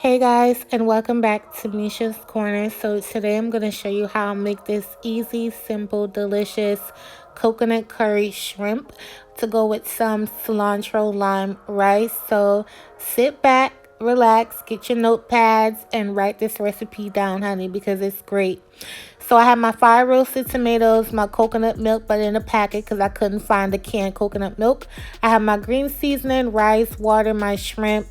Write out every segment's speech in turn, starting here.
Hey guys, and welcome back to Misha's Corner. So today I'm going to show you how I make this easy, simple, delicious coconut curry shrimp to go with some cilantro lime rice. So sit back, relax, get your notepads, and write this recipe down, honey, because it's great. So I have my fire roasted tomatoes, my coconut milk, but in a packet because I couldn't find the canned coconut milk. I have my green seasoning, rice, water, my shrimp,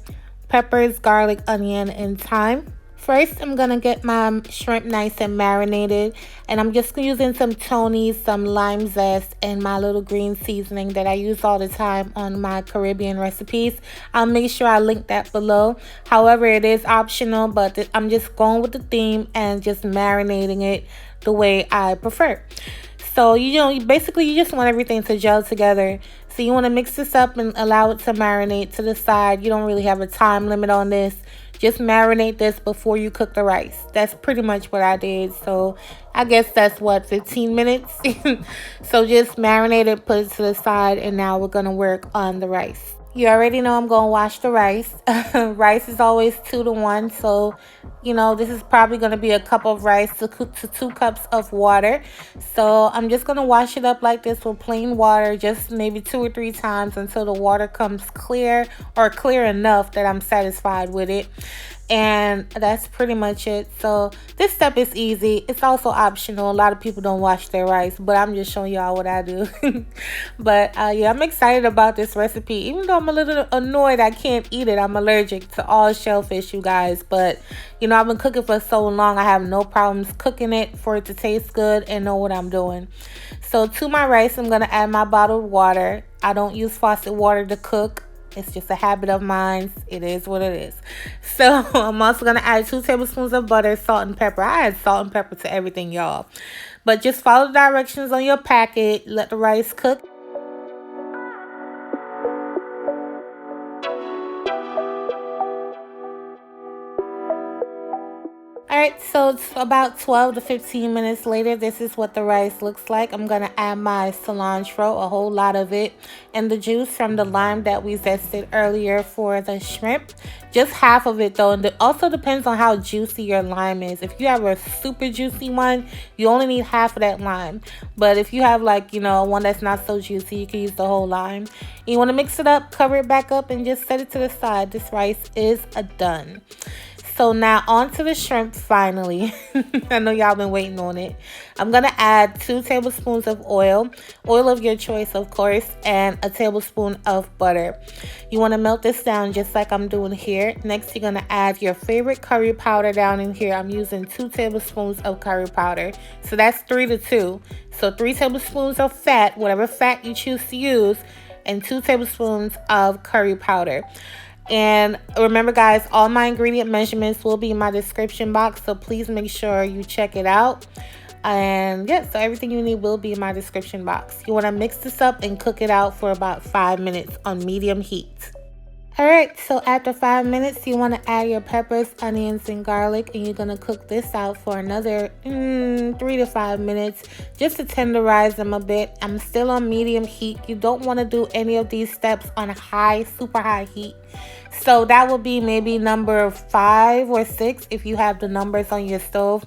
peppers, garlic, onion, and thyme. First, I'm going to get my shrimp nice and marinated. And I'm just using some Tony's, some lime zest, and my little green seasoning that I use all the time on my Caribbean recipes. I'll make sure I link that below. However, it is optional, but I'm just going with the theme and just marinating it the way I prefer. So, basically you just want everything to gel together. So you want to mix this up and allow it to marinate to the side. You don't really have a time limit on this. Just marinate this before you cook the rice. That's pretty much what I did. So I guess that's what, 15 minutes? So just marinate it, put it to the side, and now we're going to work on the rice. You already know I'm going to wash the rice. Rice is always 2 to 1. So, this is probably going to be a cup of rice to 2 cups of water. So I'm just going to wash it up like this with plain water, just maybe 2 or 3 times until the water comes clear or clear enough that I'm satisfied with it. And that's pretty much it. So this step is easy. It's also optional. A lot of people don't wash their rice, but I'm just showing y'all what I do. But yeah, I'm excited about this recipe. Even though I'm a little annoyed I can't eat it. I'm allergic to all shellfish, you guys. But I've been cooking for so long. I have no problems cooking it for it to taste good and know what I'm doing. So to my rice, I'm going to add my bottled water. I don't use faucet water to cook. It's just a habit of mine. It is what it is. So I'm also going to add 2 tablespoons of butter, salt, and pepper. I add salt and pepper to everything, y'all. But just follow the directions on your packet. Let the rice cook. Alright, so it's about 12 to 15 minutes later. This is what the rice looks like. I'm going to add my cilantro, a whole lot of it, and the juice from the lime that we zested earlier for the shrimp. Just half of it though, and it also depends on how juicy your lime is. If you have a super juicy one, you only need half of that lime. But if you have one that's not so juicy, you can use the whole lime. You want to mix it up, cover it back up, and just set it to the side. This rice is done. So now on to the shrimp finally. I know y'all been waiting on it. I'm going to add 2 tablespoons of oil of your choice of course, and a tablespoon of butter. You want to melt this down just like I'm doing here. Next you're going to add your favorite curry powder down in here. I'm using 2 tablespoons of curry powder. So that's 3 to 2. So 3 tablespoons of fat, whatever fat you choose to use, and 2 tablespoons of curry powder. And remember guys, all my ingredient measurements will be in my description box, so please make sure you check it out. And yeah, so everything you need will be in my description box. You want to mix this up and cook it out for about 5 minutes on medium heat. Alright, so after 5 minutes, you want to add your peppers, onions, and garlic, and you're going to cook this out for another 3 to 5 minutes just to tenderize them a bit. I'm still on medium heat. You don't want to do any of these steps on super high heat. So that will be maybe number 5 or 6 if you have the numbers on your stove,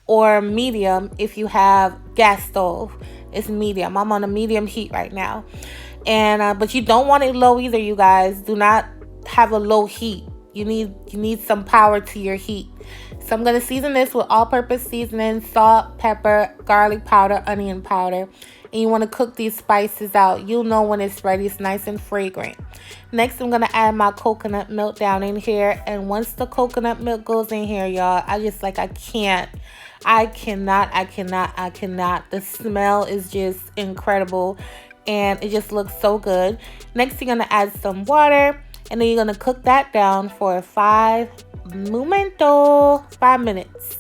or medium if you have gas stove. It's medium. I'm on a medium heat right now. And but you don't want it low either, you guys. Do not have a low heat. You need some power to your heat. So I'm going to season this with all-purpose seasoning, salt, pepper, garlic powder, onion powder. And you want to cook these spices out. You'll know when it's ready. It's nice and fragrant. Next, I'm going to add my coconut milk down in here. And once the coconut milk goes in here, y'all, I cannot. The smell is just incredible. And it just looks so good. Next, you're going to add some water. And then you're going to cook that down for 5 minutes.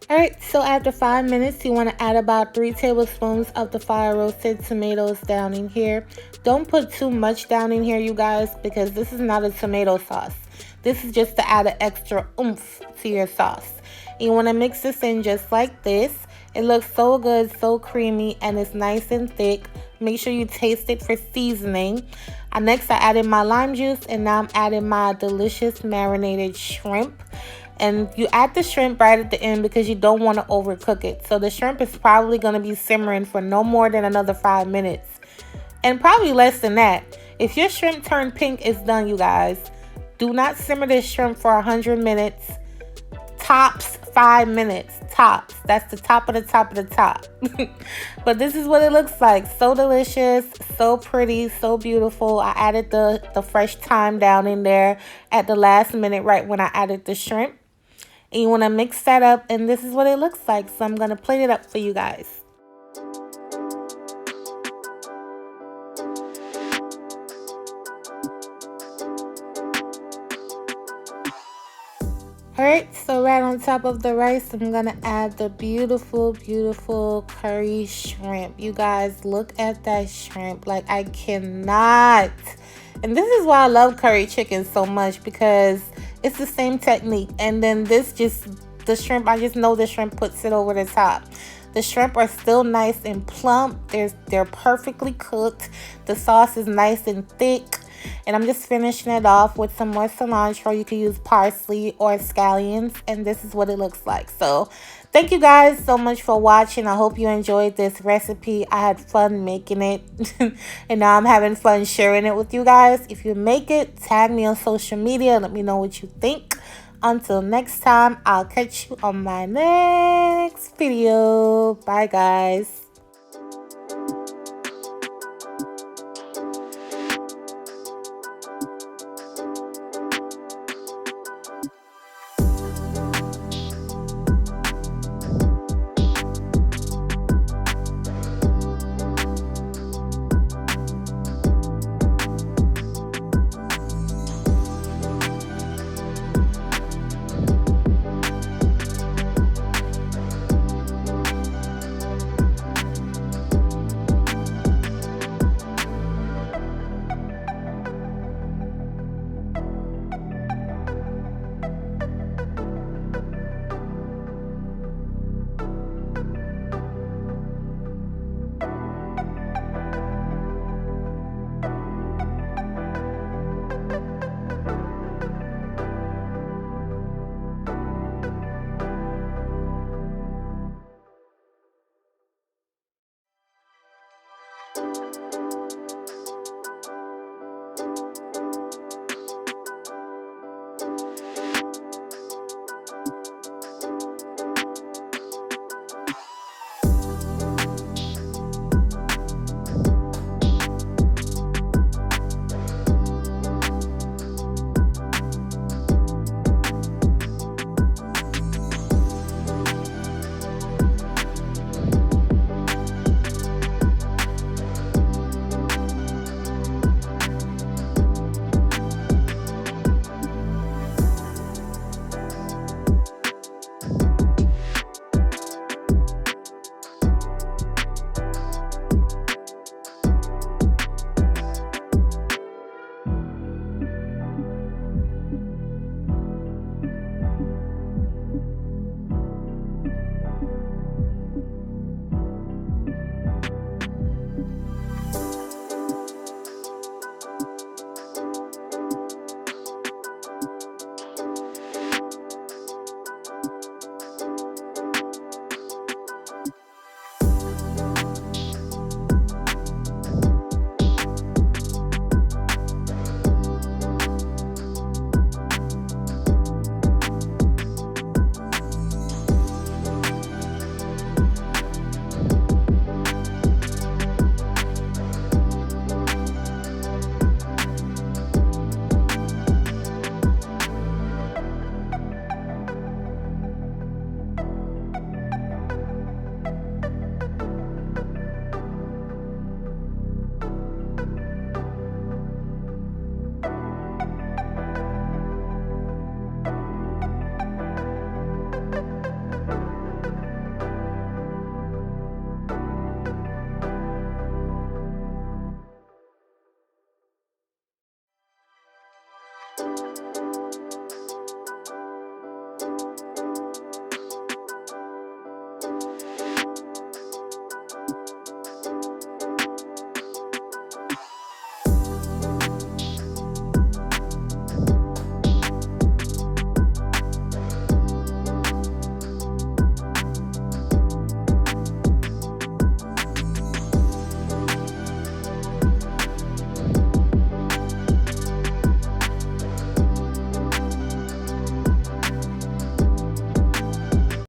Alright, so after 5 minutes, you want to add about 3 tablespoons of the fire roasted tomatoes down in here. Don't put too much down in here, you guys, because this is not a tomato sauce. This is just to add an extra oomph to your sauce. You want to mix this in just like this. It looks so good, so creamy, and it's nice and thick. Make sure you taste it for seasoning. Next, I added my lime juice, and now I'm adding my delicious marinated shrimp. And you add the shrimp right at the end because you don't want to overcook it. So the shrimp is probably going to be simmering for no more than another 5 minutes. And probably less than that. If your shrimp turn pink, it's done, you guys. Do not simmer this shrimp for 100 minutes. Tops 5 minutes. Tops. That's the top of the top of the top. But this is what it looks like. So delicious, so pretty, so beautiful. I added the fresh thyme down in there at the last minute right when I added the shrimp. And you want to mix that up, and this is what it looks like. So I'm going to plate it up for you guys. Alright, so right on top of the rice, I'm going to add the beautiful, beautiful curry shrimp. You guys, look at that shrimp. Like, I cannot. And this is why I love curry chicken so much, because it's the same technique. And then the shrimp, I just know the shrimp puts it over the top. The shrimp are still nice and plump. They're perfectly cooked. The sauce is nice and thick. And I'm just finishing it off with some more cilantro. You can use parsley or scallions. And this is what it looks like. So thank you guys so much for watching. I hope you enjoyed this recipe. I had fun making it. And now I'm having fun sharing it with you guys. If you make it, tag me on social media. Let me know what you think. Until next time, I'll catch you on my next video. Bye, guys.